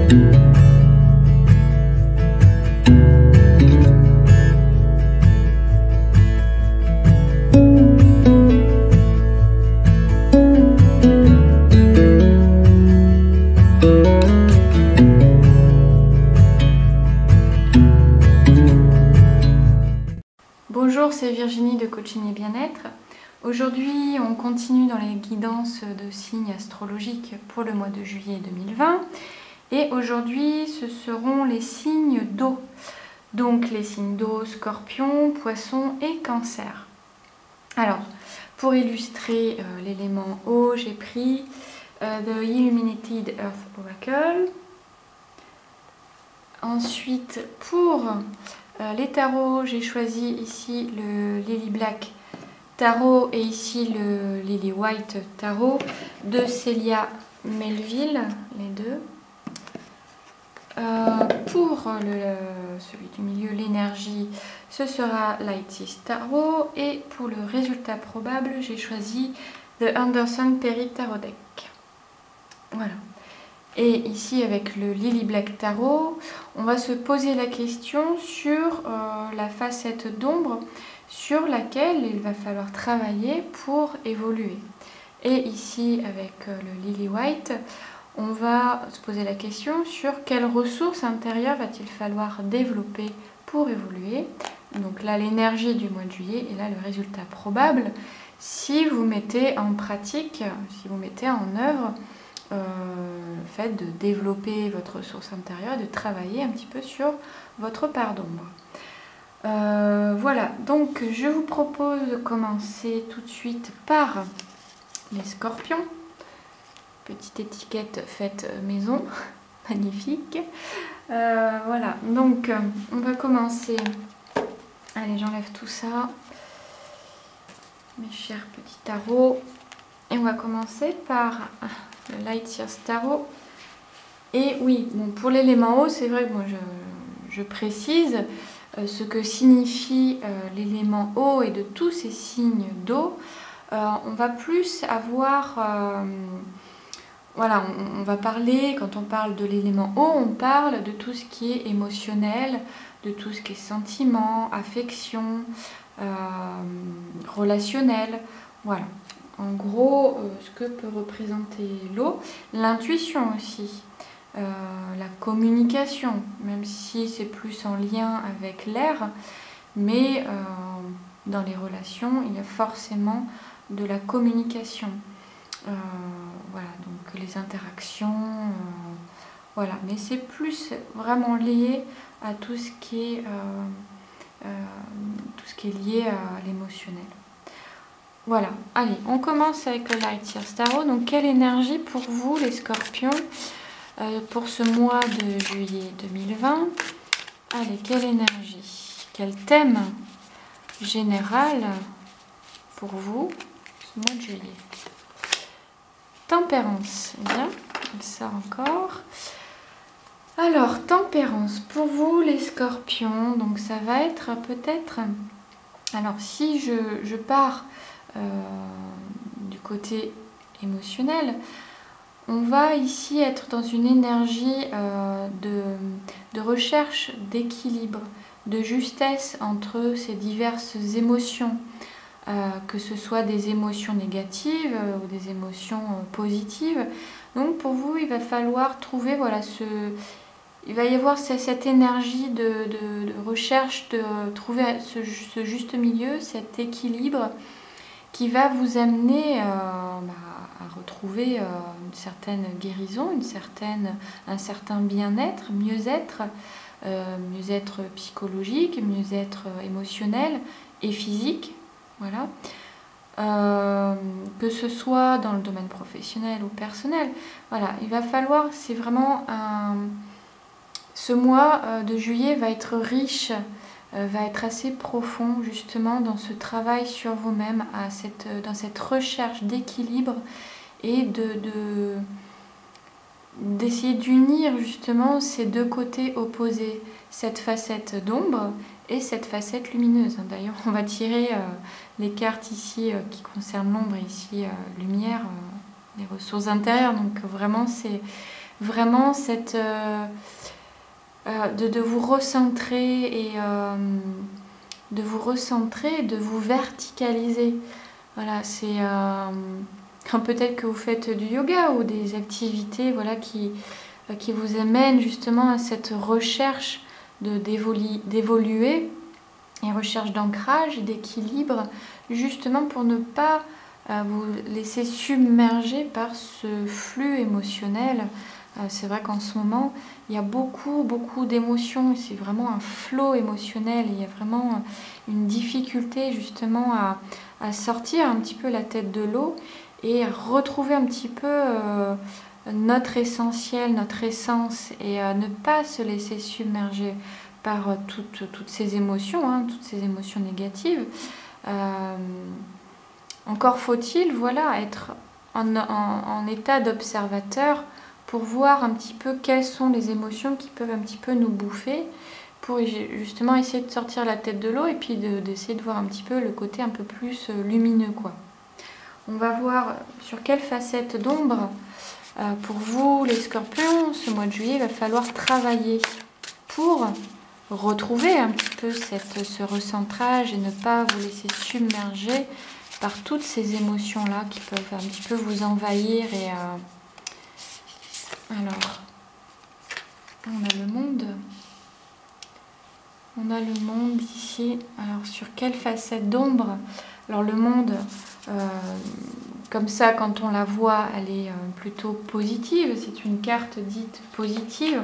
Bonjour, c'est Virginie de Coaching et Bien-être. Aujourd'hui, on continue dans les guidances de signes astrologiques pour le mois de juillet 2020. Et aujourd'hui, ce seront les signes d'eau. Donc les signes d'eau, Scorpion, Poisson et Cancer. Alors, pour illustrer l'élément eau, j'ai pris The Illuminated Earth Oracle. Ensuite, pour les tarots, j'ai choisi ici le Lily Black Tarot et ici le Lily White Tarot de Célia Melville, les deux. Pour celui du milieu, l'énergie, ce sera Lightis Tarot. Et pour le résultat probable, j'ai choisi The Anderson Perry Tarot Deck. Voilà. Et ici, avec le Lily Black Tarot, on va se poser la question sur la facette d'ombre sur laquelle il va falloir travailler pour évoluer. Et ici, avec le Lily White, on va se poser la question sur quelles ressources intérieures va-t-il falloir développer pour évoluer. Donc là, l'énergie du mois de juillet et là, le résultat probable si vous mettez en pratique, si vous mettez en œuvre le fait de développer votre ressource intérieure, de travailler un petit peu sur votre part d'ombre. Voilà, donc je vous propose de commencer tout de suite par les scorpions. Petite étiquette faite maison, magnifique. Voilà, donc on va commencer. Allez, j'enlève tout ça, mes chers petits tarots. Et on va commencer par le Light Years Tarot. Et oui, bon, pour l'élément eau, c'est vrai que moi je précise ce que signifie l'élément eau et de tous ces signes d'eau. On va plus avoir... voilà, on va parler, quand on parle de l'élément eau, on parle de tout ce qui est émotionnel, de tout ce qui est sentiment, affection, relationnel. Voilà. En gros, ce que peut représenter l'eau, l'intuition aussi, la communication, même si c'est plus en lien avec l'air, mais dans les relations, il y a forcément de la communication. Voilà, donc les interactions, voilà, mais c'est plus vraiment lié à tout ce qui est lié à l'émotionnel. Voilà, allez, on commence avec le Light Years Tarot. Donc, quelle énergie pour vous, les scorpions, pour ce mois de juillet 2020? Allez, quelle énergie? Quel thème général pour vous, ce mois de juillet? Tempérance, bien, il sort encore. Alors, tempérance, pour vous, les scorpions, donc ça va être peut-être... Alors, si je pars... du côté émotionnel, on va ici être dans une énergie de recherche d'équilibre, de justesse entre ces diverses émotions, que ce soit des émotions négatives ou des émotions positives. Donc pour vous, il va falloir trouver, voilà, il va y avoir cette énergie de recherche, de trouver ce juste milieu, cet équilibre qui va vous amener à retrouver une certaine guérison, un certain bien-être, mieux-être psychologique, mieux-être émotionnel et physique, voilà. Que ce soit dans le domaine professionnel ou personnel, voilà, il va falloir, c'est vraiment ce mois de juillet va être riche, va être assez profond justement dans ce travail sur vous-même, dans cette recherche d'équilibre et d'essayer d'unir justement ces deux côtés opposés, cette facette d'ombre et cette facette lumineuse. D'ailleurs, on va tirer les cartes ici qui concernent l'ombre et ici lumière, les ressources intérieures. Donc vraiment, c'est vraiment cette... de vous recentrer et de vous verticaliser. Voilà, c'est peut-être que vous faites du yoga ou des activités voilà, qui vous amènent justement à cette recherche d'évoluer et recherche d'ancrage, d'équilibre, justement pour ne pas vous laisser submerger par ce flux émotionnel. C'est vrai qu'en ce moment, il y a beaucoup d'émotions, c'est vraiment un flot émotionnel, il y a vraiment une difficulté justement à sortir un petit peu la tête de l'eau et à retrouver un petit peu notre essentiel, notre essence et ne pas se laisser submerger par toutes ces émotions, toutes ces émotions négatives. Encore faut-il voilà, être en état d'observateur pour voir un petit peu quelles sont les émotions qui peuvent un petit peu nous bouffer, pour justement essayer de sortir la tête de l'eau et puis d'essayer de voir un petit peu le côté un peu plus lumineux, quoi. On va voir sur quelle facette d'ombre, pour vous les scorpions, ce mois de juillet, il va falloir travailler pour retrouver un petit peu ce recentrage et ne pas vous laisser submerger par toutes ces émotions-là qui peuvent un petit peu vous envahir. Et alors, on a le monde. On a le monde ici. Alors, sur quelle facette d'ombre? Alors, le monde, comme ça, quand on la voit, elle est plutôt positive. C'est une carte dite positive.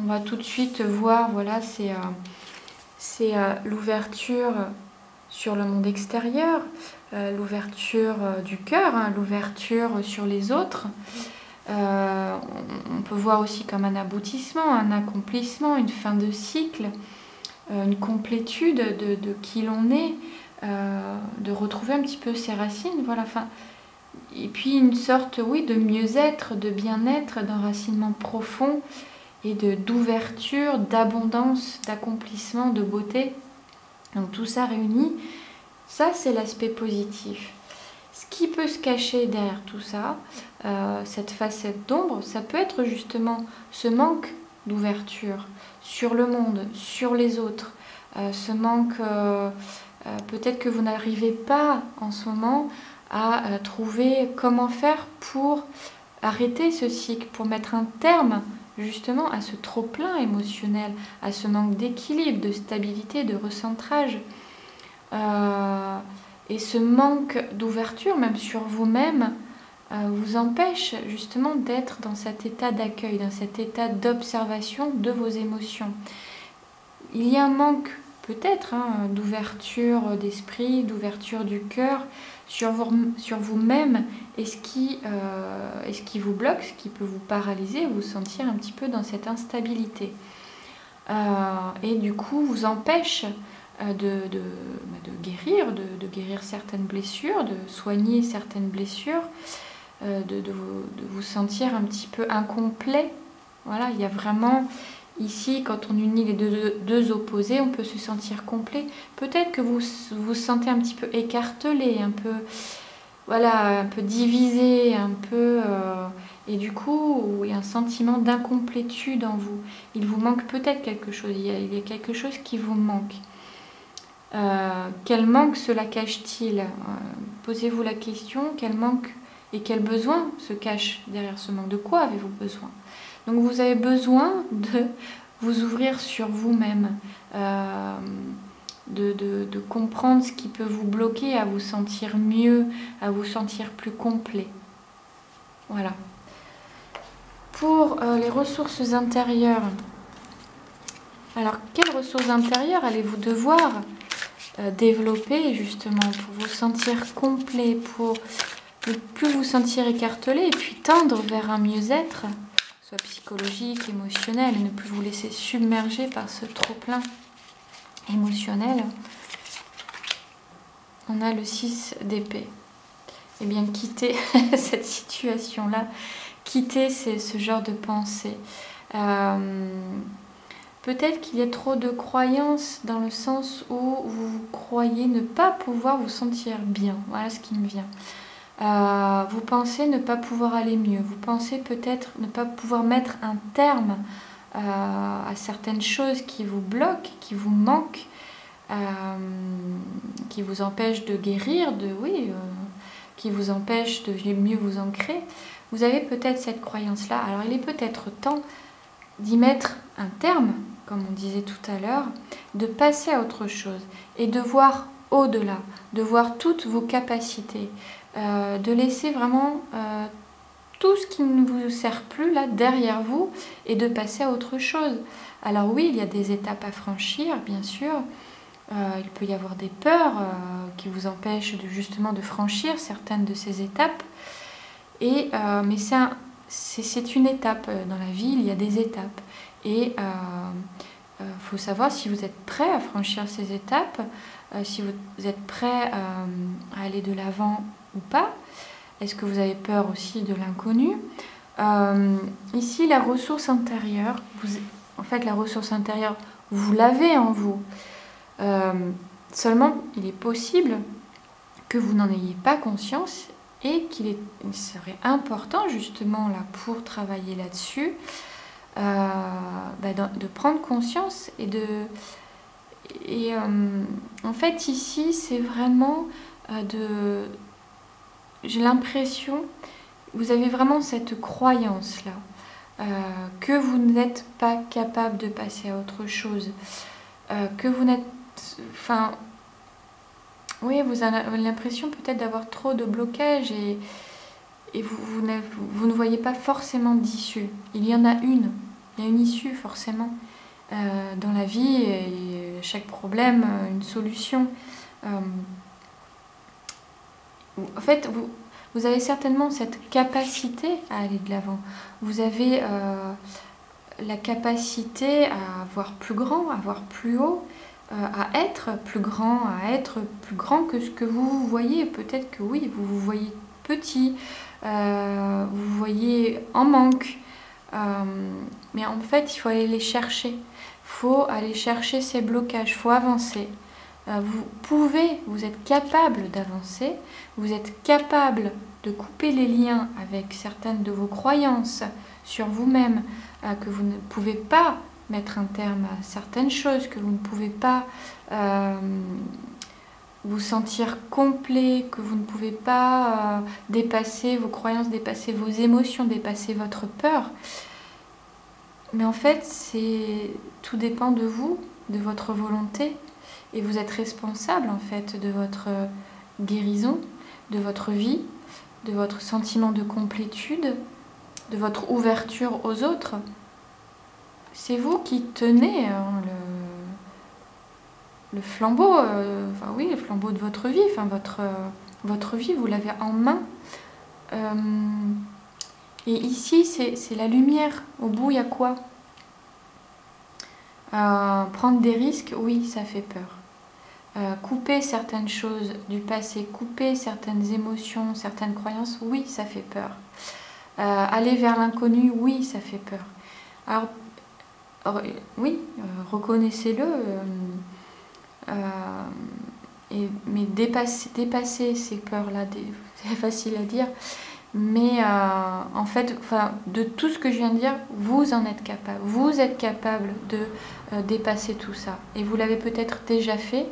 On va tout de suite voir, voilà, c'est l'ouverture sur le monde extérieur, l'ouverture du cœur, l'ouverture sur les autres. On peut voir aussi comme un aboutissement, un accomplissement, une fin de cycle, une complétude de qui l'on est, de retrouver un petit peu ses racines, voilà. Et puis une sorte, oui, de mieux-être, de bien-être, d'enracinement profond et d'ouverture, d'abondance, d'accomplissement, de beauté. Donc tout ça réuni, ça c'est l'aspect positif. Ce qui peut se cacher derrière tout ça, cette facette d'ombre, ça peut être justement ce manque d'ouverture sur le monde, sur les autres, ce manque, peut-être que vous n'arrivez pas en ce moment à trouver comment faire pour arrêter ce cycle, pour mettre un terme justement à ce trop-plein émotionnel, à ce manque d'équilibre, de stabilité, de recentrage. Et ce manque d'ouverture, même sur vous-même, vous empêche justement d'être dans cet état d'accueil, dans cet état d'observation de vos émotions. Il y a un manque peut-être d'ouverture d'esprit, d'ouverture du cœur sur vous-même, et ce qui vous bloque, ce qui peut vous paralyser, vous sentir un petit peu dans cette instabilité. Et du coup vous empêche de guérir certaines blessures, de soigner certaines blessures, de vous sentir un petit peu incomplet. Voilà, il y a vraiment ici, quand on unit les deux opposés, on peut se sentir complet. Peut-être que vous vous sentez un petit peu écartelé, un peu, voilà, un peu divisé, un peu... et du coup, il y a un sentiment d'incomplétude en vous. Il vous manque peut-être quelque chose, il y a quelque chose qui vous manque. Quel manque cela cache-t-il? Posez-vous la question, quel manque et quel besoin se cache derrière ce manque? De quoi avez-vous besoin? Donc vous avez besoin de vous ouvrir sur vous-même, de comprendre ce qui peut vous bloquer, à vous sentir mieux, à vous sentir plus complet. Voilà. Pour les ressources intérieures, alors quelles ressources intérieures allez-vous devoir développer justement pour vous sentir complet, pour ne plus vous sentir écartelé et puis tendre vers un mieux-être, soit psychologique, émotionnel, et ne plus vous laisser submerger par ce trop-plein émotionnel? On a le 6 d'épée. Eh bien, quittez cette situation-là, quittez ce genre de pensée. Peut-être qu'il y a trop de croyances dans le sens où vous croyez ne pas pouvoir vous sentir bien. Voilà ce qui me vient. Vous pensez ne pas pouvoir aller mieux. Vous pensez peut-être ne pas pouvoir mettre un terme à certaines choses qui vous bloquent, qui vous manquent, qui vous empêchent de guérir, qui vous empêchent de mieux vous ancrer. Vous avez peut-être cette croyance-là. Alors il est peut-être temps d'y mettre un terme, comme on disait tout à l'heure, de passer à autre chose et de voir au-delà, de voir toutes vos capacités, de laisser vraiment tout ce qui ne vous sert plus là derrière vous et de passer à autre chose. Alors oui, il y a des étapes à franchir, bien sûr. Il peut y avoir des peurs qui vous empêchent justement de franchir certaines de ces étapes. Mais c'est une étape. Dans la vie, il y a des étapes. Et faut savoir si vous êtes prêt à franchir ces étapes, si vous êtes prêt à aller de l'avant ou pas. Est-ce que vous avez peur aussi de l'inconnu? Ici, la ressource intérieure, en fait, la ressource intérieure, vous l'avez en vous. Seulement, il est possible que vous n'en ayez pas conscience et qu'il serait important justement là pour travailler là-dessus de prendre conscience en fait ici c'est vraiment j'ai l'impression vous avez vraiment cette croyance là que vous n'êtes pas capable de passer à autre chose, que vous n'êtes oui, vous avez l'impression peut-être d'avoir trop de blocages et vous ne voyez pas forcément d'issue. Il y en a une, il y a une issue forcément dans la vie et chaque problème, une solution. En fait, vous avez certainement cette capacité à aller de l'avant. Vous avez la capacité à voir plus grand, à voir plus haut, à être plus grand que ce que vous voyez. Peut-être que oui, vous vous voyez petit, vous vous voyez en manque. Mais en fait, il faut aller les chercher. Il faut aller chercher ces blocages, il faut avancer. Vous êtes capable d'avancer, vous êtes capable de couper les liens avec certaines de vos croyances sur vous-même, que vous ne pouvez pas mettre un terme à certaines choses, que vous ne pouvez pas vous sentir complet, que vous ne pouvez pas dépasser vos croyances, dépasser vos émotions, dépasser votre peur. Mais en fait, tout dépend de vous, de votre volonté, et vous êtes responsable en fait de votre guérison, de votre vie, de votre sentiment de complétude, de votre ouverture aux autres. C'est vous qui tenez le flambeau, le flambeau de votre vie, votre vie, vous l'avez en main. Et ici, c'est la lumière. Au bout, il y a quoi? Prendre des risques, oui, ça fait peur. Couper certaines choses du passé, couper certaines émotions, certaines croyances, oui, ça fait peur. Aller vers l'inconnu, oui, ça fait peur. Alors, oui, reconnaissez-le, mais dépasser ces peurs-là, c'est facile à dire, mais en fait, de tout ce que je viens de dire, vous en êtes capable. Vous êtes capable de dépasser tout ça. Et vous l'avez peut-être déjà fait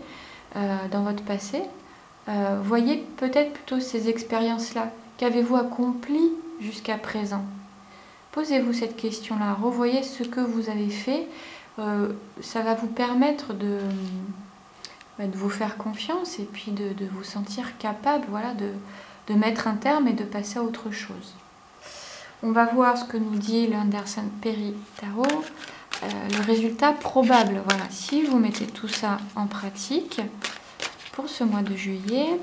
dans votre passé. Voyez peut-être plutôt ces expériences-là. Qu'avez-vous accompli jusqu'à présent? Posez-vous cette question-là, revoyez ce que vous avez fait, ça va vous permettre de vous faire confiance et puis de vous sentir capable de mettre un terme et de passer à autre chose. On va voir ce que nous dit l'Anderson Perry Tarot, le résultat probable. Voilà, si vous mettez tout ça en pratique pour ce mois de juillet.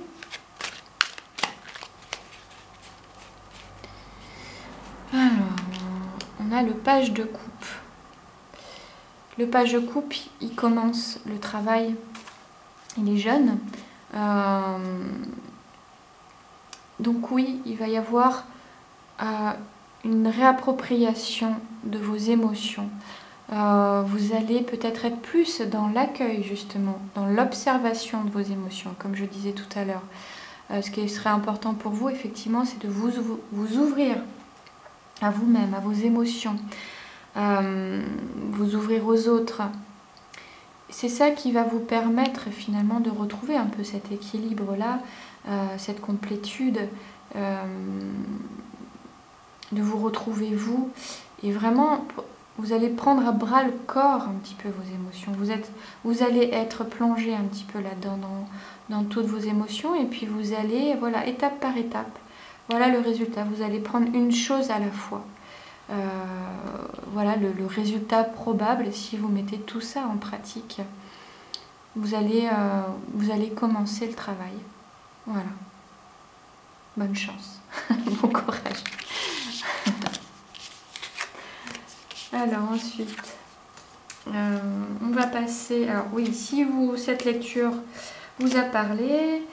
Alors, on a le page de coupe. Le page de coupe, il commence le travail, il est jeune. Donc oui, il va y avoir une réappropriation de vos émotions. Vous allez peut-être être plus dans l'accueil justement, dans l'observation de vos émotions, comme je disais tout à l'heure. Ce qui serait important pour vous, effectivement, c'est de vous ouvrir à vous-même, à vos émotions, vous ouvrir aux autres. C'est ça qui va vous permettre finalement de retrouver un peu cet équilibre-là, cette complétude, de vous retrouver vous. Et vraiment, vous allez prendre à bras le corps un petit peu vos émotions. Vous allez être plongé un petit peu là-dedans, dans toutes vos émotions. Et puis vous allez, voilà, étape par étape. Voilà le résultat. Vous allez prendre une chose à la fois. Voilà le résultat probable si vous mettez tout ça en pratique. Vous allez commencer le travail. Voilà. Bonne chance. Bon courage. Alors ensuite, on va passer... Alors oui, si cette lecture vous a parlé,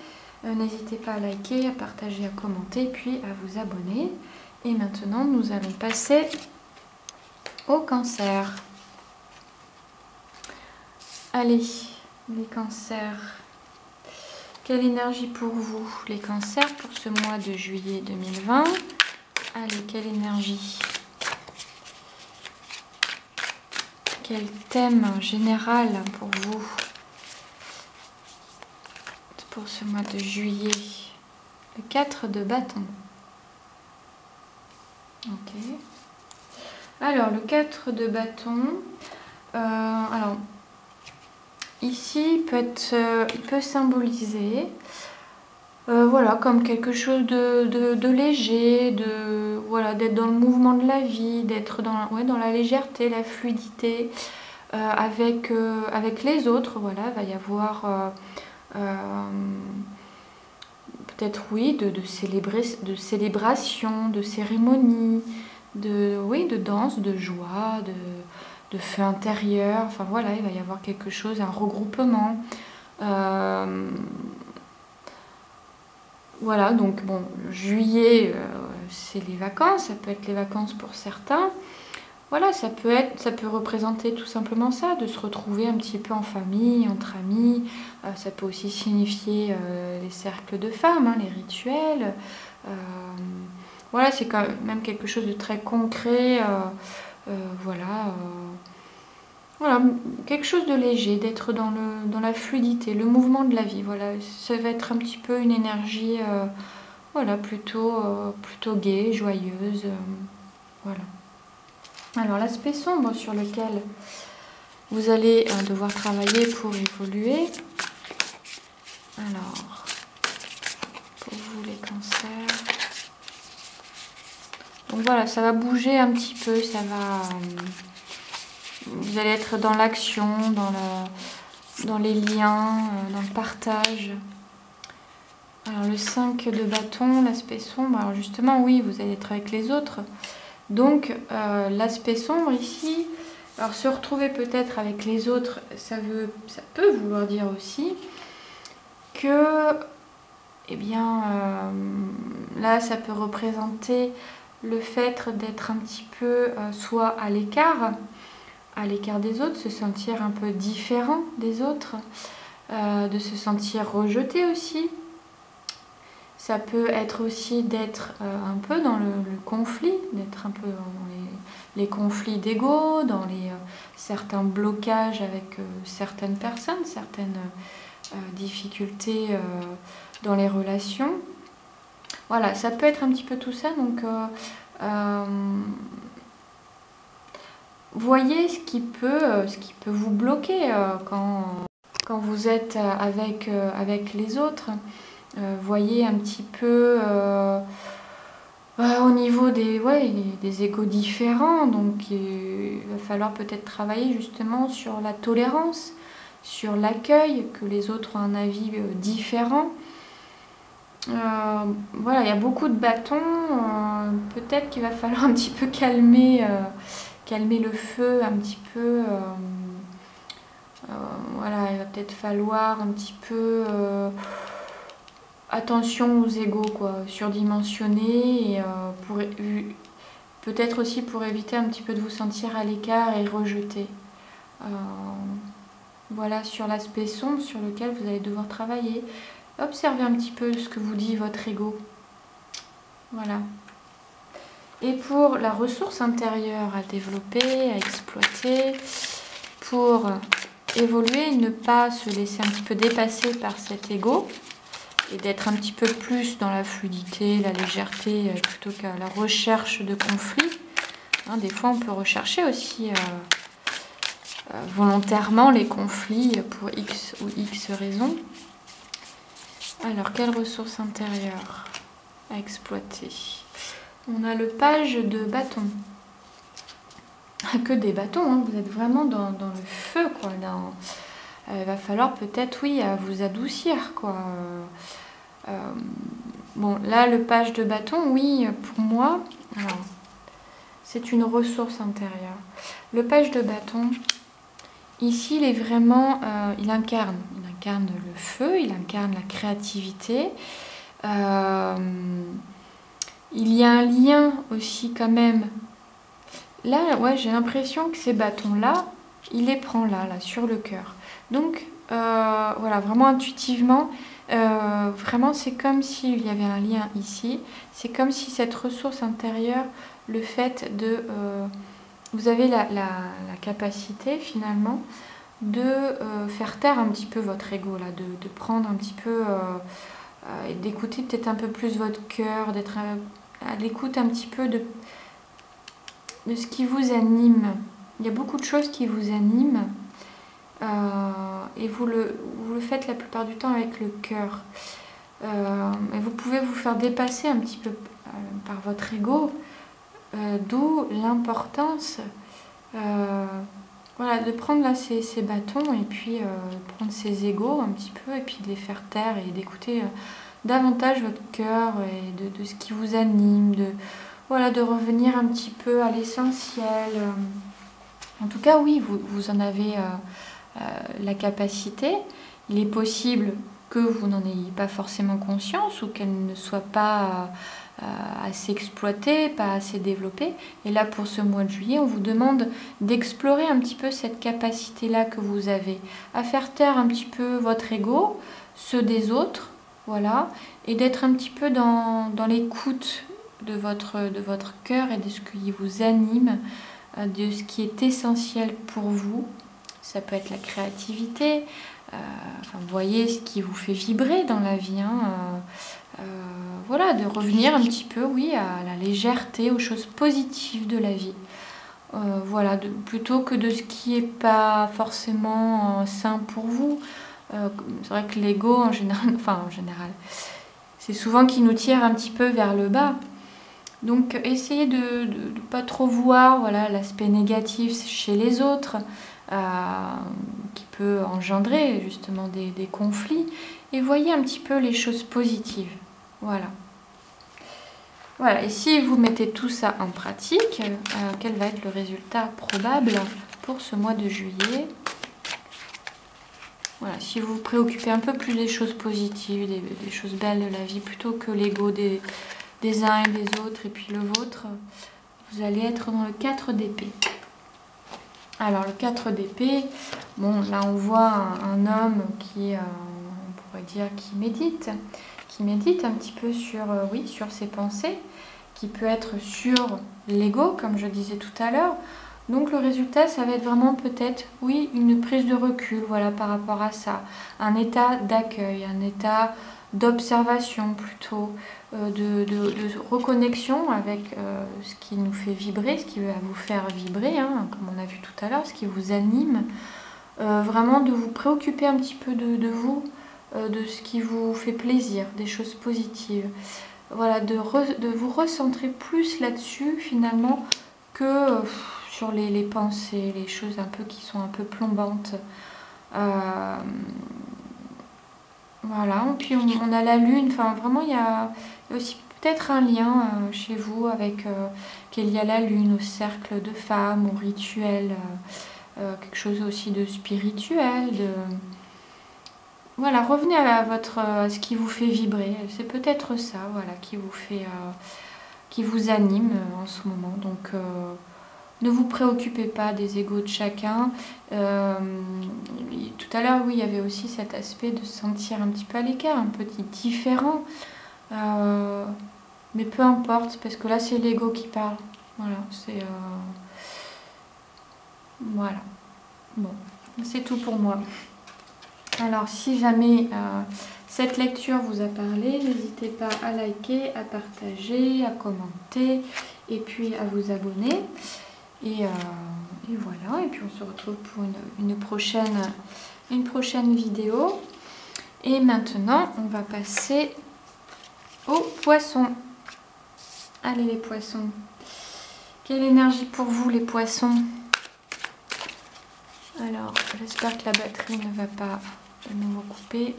n'hésitez pas à liker, à partager, à commenter, puis à vous abonner. Et maintenant, nous allons passer au cancer. Allez, les cancers. Quelle énergie pour vous, les cancers, pour ce mois de juillet 2020? Allez, quelle énergie? Quel thème général pour vous pour ce mois de juillet? Le 4 de bâton. Ok. Alors, le 4 de bâton. Alors, ici, il peut symboliser, voilà, comme quelque chose de léger, voilà, d'être dans le mouvement de la vie, d'être dans la légèreté, la fluidité, avec les autres. Voilà, il va y avoir peut-être, oui, de célébration, de cérémonie, de danse, de joie, de feu intérieur. Enfin voilà, il va y avoir quelque chose, un regroupement. Voilà, donc bon, juillet, c'est les vacances, ça peut être les vacances pour certains. Voilà, ça peut représenter tout simplement ça, de se retrouver un petit peu en famille, entre amis. Ça peut aussi signifier les cercles de femmes, hein, les rituels. Voilà, c'est quand même quelque chose de très concret. Voilà, quelque chose de léger, d'être dans la fluidité, le mouvement de la vie. Voilà, ça va être un petit peu une énergie, voilà, plutôt gaie, joyeuse. Voilà. Alors l'aspect sombre sur lequel vous allez devoir travailler pour évoluer. Alors, pour vous les cancers. Donc voilà, ça va bouger un petit peu, ça va... vous allez être dans l'action, dans les liens, dans le partage. Alors le 5 de bâton, l'aspect sombre, alors justement oui, vous allez être avec les autres. Donc l'aspect sombre ici, alors se retrouver peut-être avec les autres, ça peut vouloir dire aussi que, eh bien, là ça peut représenter le fait d'être un petit peu soit à l'écart des autres, se sentir un peu différent des autres, de se sentir rejeté aussi. Ça peut être aussi d'être un peu dans le conflit, d'être un peu dans les conflits d'ego, dans certains blocages avec certaines personnes, certaines difficultés dans les relations. Voilà, ça peut être un petit peu tout ça. Donc, voyez ce qui peut vous bloquer quand vous êtes avec les autres. Voyez un petit peu au niveau des égos différents. Donc il va falloir peut-être travailler justement sur la tolérance, sur l'accueil, que les autres ont un avis différent. Voilà, il y a beaucoup de bâtons. Peut-être qu'il va falloir un petit peu calmer le feu un petit peu. Voilà, il va peut-être falloir un petit peu attention aux égos, quoi, surdimensionnés, et peut-être aussi pour éviter un petit peu de vous sentir à l'écart et rejeté. Voilà, sur l'aspect sombre sur lequel vous allez devoir travailler. Observez un petit peu ce que vous dit votre ego. Voilà. Et pour la ressource intérieure à développer, à exploiter, pour évoluer, ne pas se laisser un petit peu dépasser par cet ego et d'être un petit peu plus dans la fluidité, la légèreté, plutôt qu'à la recherche de conflits. Hein, des fois, on peut rechercher aussi volontairement les conflits pour X ou X raisons. Alors, quelle ressource intérieure à exploiter? On a le page de bâton. Que des bâtons, hein. Vous êtes vraiment dans le feu, quoi. Il va falloir peut-être, oui, vous adoucir, quoi. Bon, là, le page de bâton, oui, pour moi, c'est une ressource intérieure. Le page de bâton, ici, il est vraiment, il incarne le feu, il incarne la créativité. Il y a un lien aussi quand même. Là, ouais, j'ai l'impression que ces bâtons-là, il les prend là, sur le cœur. Donc, voilà, vraiment intuitivement, vraiment c'est comme s'il y avait un lien ici. C'est comme si cette ressource intérieure, le fait de... vous avez la capacité finalement de faire taire un petit peu votre ego, là, de prendre un petit peu... et d'écouter peut-être un peu plus votre cœur, d'être à l'écoute un petit peu de ce qui vous anime. Il y a beaucoup de choses qui vous animent et vous le faites la plupart du temps avec le cœur. Et vous pouvez vous faire dépasser un petit peu par votre ego, d'où l'importance voilà, de prendre là ces bâtons et puis prendre ces égos un petit peu et puis de les faire taire et d'écouter davantage votre cœur et de ce qui vous anime, voilà, de revenir un petit peu à l'essentiel. En tout cas, oui, vous en avez la capacité. Il est possible que vous n'en ayez pas forcément conscience ou qu'elle ne soit pas assez exploitée, pas assez développée. Et là, pour ce mois de juillet, on vous demande d'explorer un petit peu cette capacité-là que vous avez, à faire taire un petit peu votre ego, ceux des autres, voilà, et d'être un petit peu dans l'écoute de votre cœur et de ce qui vous anime, de ce qui est essentiel pour vous. Ça peut être la créativité, enfin, vous voyez ce qui vous fait vibrer dans la vie, hein, voilà, de revenir un petit peu, oui, à la légèreté, aux choses positives de la vie. Voilà, plutôt que de ce qui n'est pas forcément sain pour vous. C'est vrai que l'ego, en général, c'est souvent qui nous tire un petit peu vers le bas. Donc, essayez de ne pas trop voir, voilà, l'aspect négatif chez les autres, qui peut engendrer justement des conflits. Et voyez un petit peu les choses positives. Voilà. Voilà, et si vous mettez tout ça en pratique, quel va être le résultat probable pour ce mois de juillet? Voilà, si vous vous préoccupez un peu plus des choses positives, des choses belles de la vie, plutôt que l'ego des uns et des autres, et puis le vôtre, vous allez être dans le 4 d'épée. Alors, le 4 d'épée, bon, là on voit un homme qui, on pourrait dire, qui médite un petit peu sur, oui, sur ses pensées, qui peut être sur l'ego, comme je disais tout à l'heure. Donc le résultat, ça va être vraiment peut-être, oui, une prise de recul, voilà, par rapport à ça. Un état d'accueil, un état d'observation plutôt, de reconnexion avec ce qui nous fait vibrer, ce qui va vous faire vibrer, hein, comme on a vu tout à l'heure, ce qui vous anime. Vraiment de vous préoccuper un petit peu de vous, de ce qui vous fait plaisir, des choses positives. Voilà, de vous recentrer plus là-dessus finalement que sur les pensées, les choses un peu qui sont un peu plombantes. Voilà, et puis on a la lune, enfin vraiment il y a aussi peut-être un lien chez vous avec qu'il y a la lune au cercle de femmes, au rituel, quelque chose aussi de spirituel, voilà, revenez à ce qui vous fait vibrer. C'est peut-être ça, voilà, qui vous anime en ce moment. Donc, Ne vous préoccupez pas des égos de chacun. Tout à l'heure, oui, il y avait aussi cet aspect de se sentir un petit peu à l'écart, un petit différent. Mais peu importe, parce que là, c'est l'ego qui parle. Voilà, c'est... Voilà. Bon, c'est tout pour moi. Alors, si jamais cette lecture vous a parlé, n'hésitez pas à liker, à partager, à commenter et puis à vous abonner. Et voilà, et puis on se retrouve pour une prochaine vidéo. Et maintenant, on va passer aux poissons. Allez les poissons. Quelle énergie pour vous les poissons? Alors, j'espère que la batterie ne va pas de nouveau couper.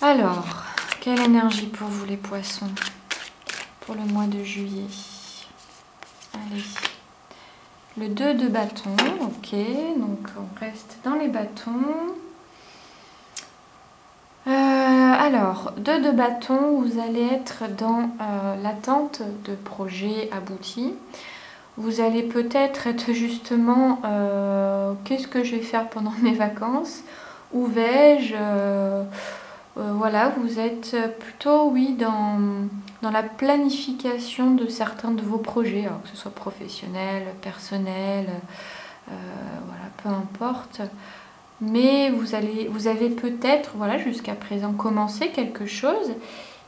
Alors, quelle énergie pour vous les poissons pour le mois de juillet? Allez. Le 2 de bâton, ok, donc on reste dans les bâtons. Alors, 2 de bâton, vous allez être dans l'attente de projets aboutis. Vous allez peut-être être justement, qu'est-ce que je vais faire pendant mes vacances? Où vais-je? Voilà, vous êtes plutôt, oui, dans la planification de certains de vos projets, alors que ce soit professionnel, personnel, voilà, peu importe. Mais vous avez peut-être, voilà, jusqu'à présent commencé quelque chose,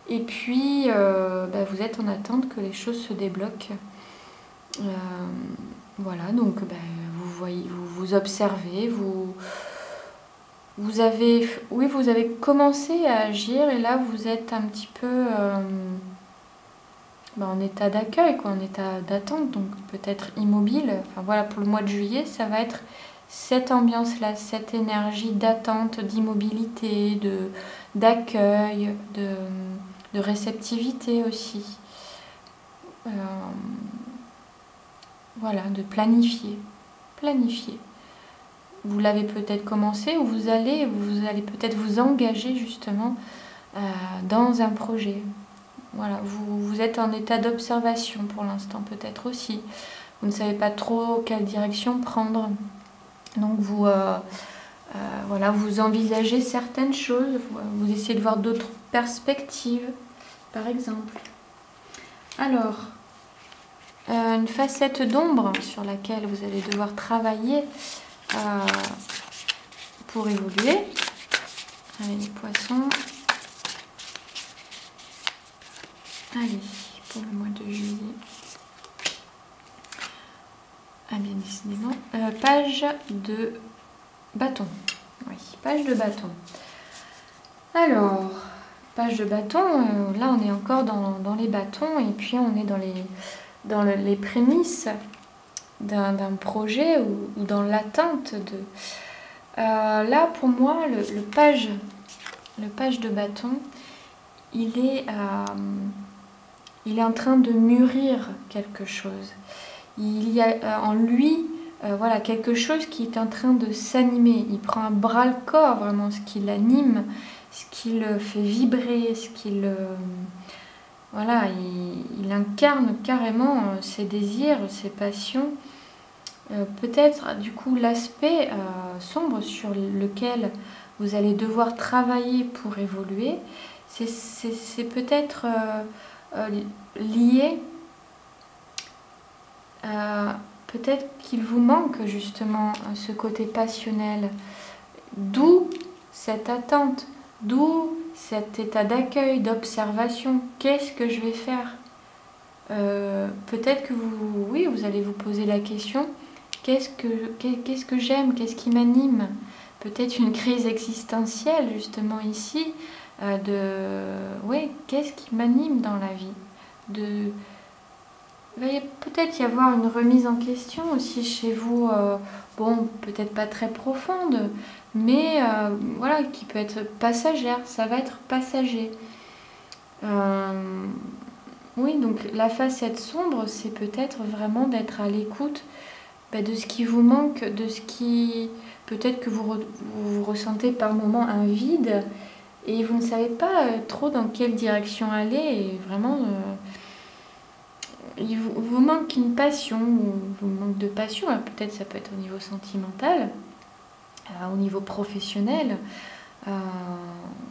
et puis vous êtes en attente que les choses se débloquent. Voilà, donc vous voyez, vous observez, vous avez commencé à agir, et là vous êtes un petit peu en état d'accueil, quoi, en état d'attente, donc peut-être immobile. Enfin voilà, pour le mois de juillet, ça va être cette ambiance-là, cette énergie d'attente, d'immobilité, d'accueil, de réceptivité aussi. Voilà, de planifier. Planifier. Vous l'avez peut-être commencé, ou vous allez peut-être vous engager justement dans un projet. Voilà, vous êtes en état d'observation pour l'instant peut-être aussi. Vous ne savez pas trop quelle direction prendre. Donc voilà, vous envisagez certaines choses, vous essayez de voir d'autres perspectives, par exemple. Alors, une facette d'ombre sur laquelle vous allez devoir travailler pour évoluer. Allez, les poissons. Allez, pour le mois de juillet. Ah bien décidément. Page de bâton. Oui, page de bâton. Alors, page de bâton, là on est encore dans les bâtons, et puis on est dans les prémices d'un projet ou dans l'attente de... là pour moi, le page de bâton, il est en train de mûrir quelque chose. Il y a en lui voilà, quelque chose qui est en train de s'animer. Il prend un bras-le-corps, vraiment, ce qui l'anime, ce qui le fait vibrer, ce qui le... Voilà, il incarne carrément ses désirs, ses passions. Peut-être, du coup, l'aspect sombre sur lequel vous allez devoir travailler pour évoluer, c'est peut-être lié... peut-être qu'il vous manque justement ce côté passionnel, d'où cette attente, d'où cet état d'accueil, d'observation. Qu'est-ce que je vais faire? Peut-être que vous allez vous poser la question, qu'est-ce que j'aime, qu'est-ce qui m'anime? Peut-être une crise existentielle justement ici, qu'est-ce qui m'anime dans la vie? Il va peut-être y avoir une remise en question aussi chez vous, bon, peut-être pas très profonde, mais voilà, qui peut être passagère, ça va être passager. Oui, donc la facette sombre, c'est peut-être vraiment d'être à l'écoute de ce qui vous manque, de ce qui... Peut-être que vous ressentez par moments un vide, et vous ne savez pas trop dans quelle direction aller, et vraiment... vous manque une passion, ou vous manque de passion, peut-être ça peut être au niveau sentimental, au niveau professionnel.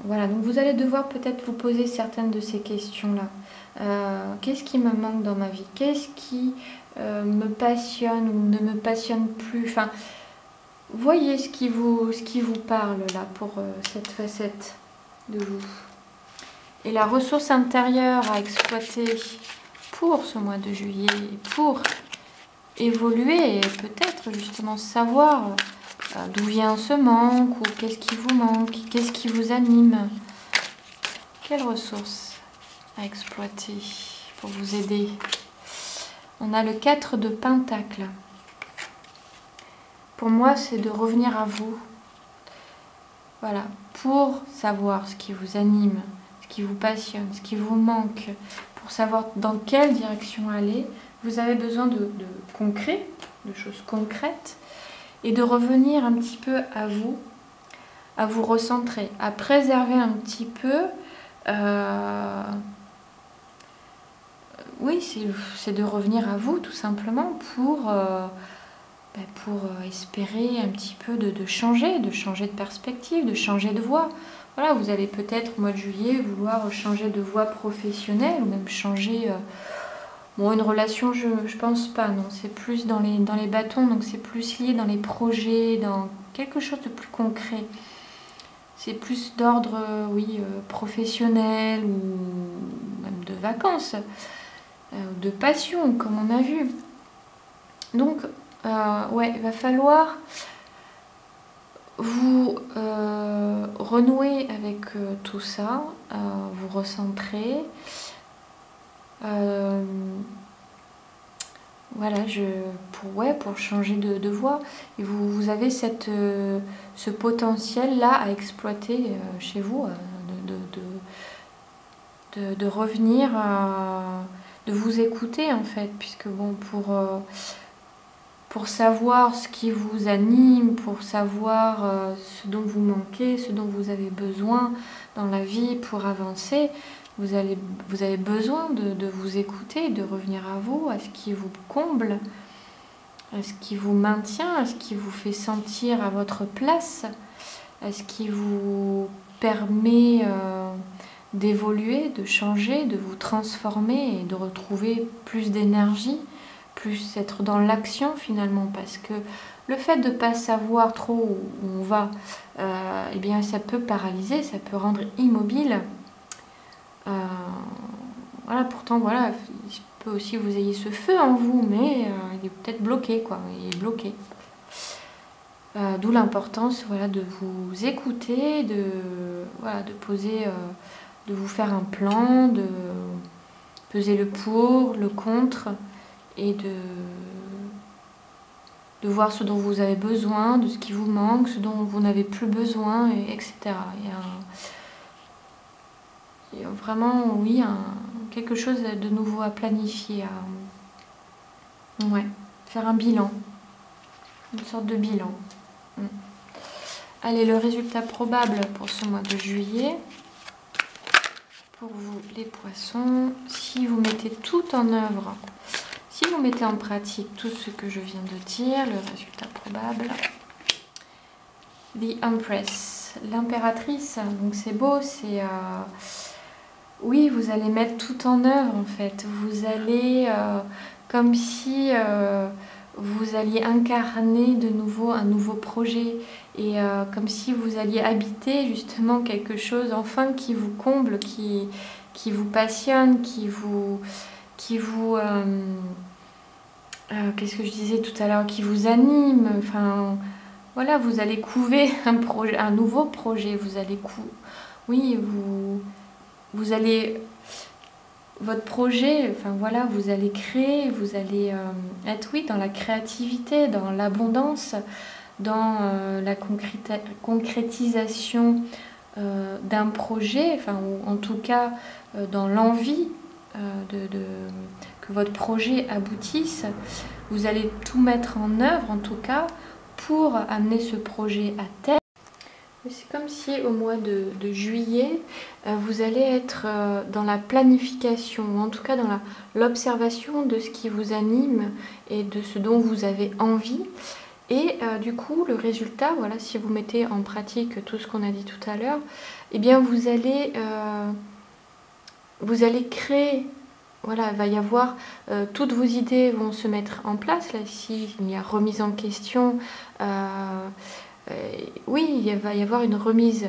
Voilà, donc vous allez devoir peut-être vous poser certaines de ces questions-là. Qu'est-ce qui me manque dans ma vie? Qu'est-ce qui me passionne ou ne me passionne plus? Enfin, voyez ce qui vous parle là pour cette facette de vous. Et la ressource intérieure à exploiter pour ce mois de juillet, pour évoluer et peut-être justement savoir d'où vient ce manque ou qu'est-ce qui vous manque, qu'est-ce qui vous anime. Quelles ressources à exploiter pour vous aider? On a le 4 de Pentacles. Pour moi, c'est de revenir à vous. Voilà, pour savoir ce qui vous anime, ce qui vous passionne, ce qui vous manque, pour savoir dans quelle direction aller, vous avez besoin de concret, de choses concrètes, et de revenir un petit peu à vous recentrer, à préserver un petit peu. Oui, c'est de revenir à vous tout simplement pour espérer un petit peu de changer de perspective, de changer de voie. Voilà, vous allez peut-être au mois de juillet vouloir changer de voie professionnelle ou même changer... Bon, une relation, je pense pas, non. C'est plus dans les bâtons, donc c'est plus lié dans les projets, dans quelque chose de plus concret. C'est plus d'ordre, professionnel ou même de vacances, de passion, comme on a vu. Donc, ouais, il va falloir vous renouer avec tout ça, vous recentrer. Voilà, pour changer de voie. Et vous avez ce potentiel-là à exploiter chez vous, de revenir, de vous écouter en fait, puisque bon, pour savoir ce qui vous anime, pour savoir ce dont vous manquez, ce dont vous avez besoin dans la vie pour avancer, vous avez besoin de vous écouter, de revenir à vous, à ce qui vous comble, à ce qui vous maintient, à ce qui vous fait sentir à votre place, à ce qui vous permet d'évoluer, de changer, de vous transformer et de retrouver plus d'énergie, plus être dans l'action finalement, parce que le fait de ne pas savoir trop où on va, eh bien ça peut paralyser, ça peut rendre immobile. Voilà, pourtant, voilà, il peut aussi vous ayez ce feu en vous, mais il est peut-être bloqué, quoi. Il est bloqué. D'où l'importance, voilà, de vous écouter, de poser, de vous faire un plan, de peser le pour, le contre, et de voir ce dont vous avez besoin, de ce qui vous manque, ce dont vous n'avez plus besoin, etc. Il y a vraiment, oui, quelque chose de nouveau à planifier, ouais, faire un bilan, une sorte de bilan. Allez, le résultat probable pour ce mois de juillet, pour vous les poissons, si vous mettez tout en œuvre, si vous mettez en pratique tout ce que je viens de dire, le résultat probable, The Empress, l'impératrice, donc c'est beau, c'est... oui, vous allez mettre tout en œuvre en fait. Vous allez, comme si vous alliez incarner de nouveau un nouveau projet et comme si vous alliez habiter justement quelque chose enfin qui vous comble, qui vous passionne, qu'est-ce que je disais tout à l'heure, qui vous anime. Enfin, voilà, vous allez couver un nouveau projet. Vous allez vous allez, votre projet, enfin voilà, vous allez créer, vous allez être, oui, dans la créativité, dans l'abondance, dans la concrétisation d'un projet, enfin, ou en tout cas dans l'envie que votre projet aboutisse. Vous allez tout mettre en œuvre, en tout cas, pour amener ce projet à terme. C'est comme si au mois de juillet, vous allez être dans la planification, ou en tout cas dans l'observation de ce qui vous anime et de ce dont vous avez envie. Et du coup, le résultat, voilà, si vous mettez en pratique tout ce qu'on a dit tout à l'heure, eh bien vous allez créer, voilà, il va y avoir, toutes vos idées vont se mettre en place. Là, ici, il y a remise en question. Oui, il va y avoir une remise,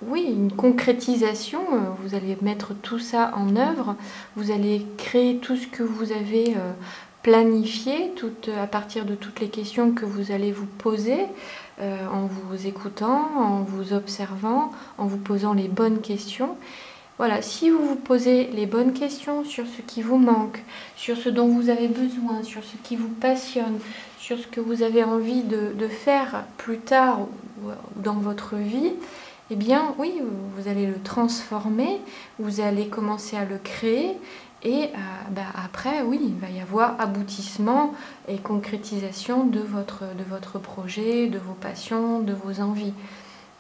oui, une concrétisation. Vous allez mettre tout ça en œuvre. Vous allez créer tout ce que vous avez planifié, à partir de toutes les questions que vous allez vous poser, en vous écoutant, en vous observant, en vous posant les bonnes questions. Voilà, si vous vous posez les bonnes questions sur ce qui vous manque, sur ce dont vous avez besoin, sur ce qui vous passionne, sur ce que vous avez envie de faire plus tard ou dans votre vie, eh bien oui, vous allez le transformer, vous allez commencer à le créer et après, oui, il va y avoir aboutissement et concrétisation de votre projet, de vos passions, de vos envies,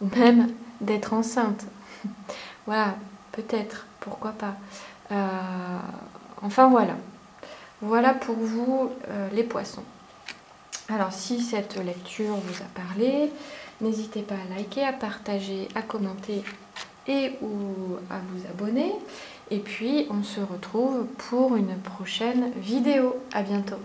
ou même d'être enceinte. Voilà. Peut-être, pourquoi pas. Enfin voilà. Voilà pour vous les poissons. Alors si cette lecture vous a parlé, n'hésitez pas à liker, à partager, à commenter et ou à vous abonner. Et puis on se retrouve pour une prochaine vidéo. À bientôt.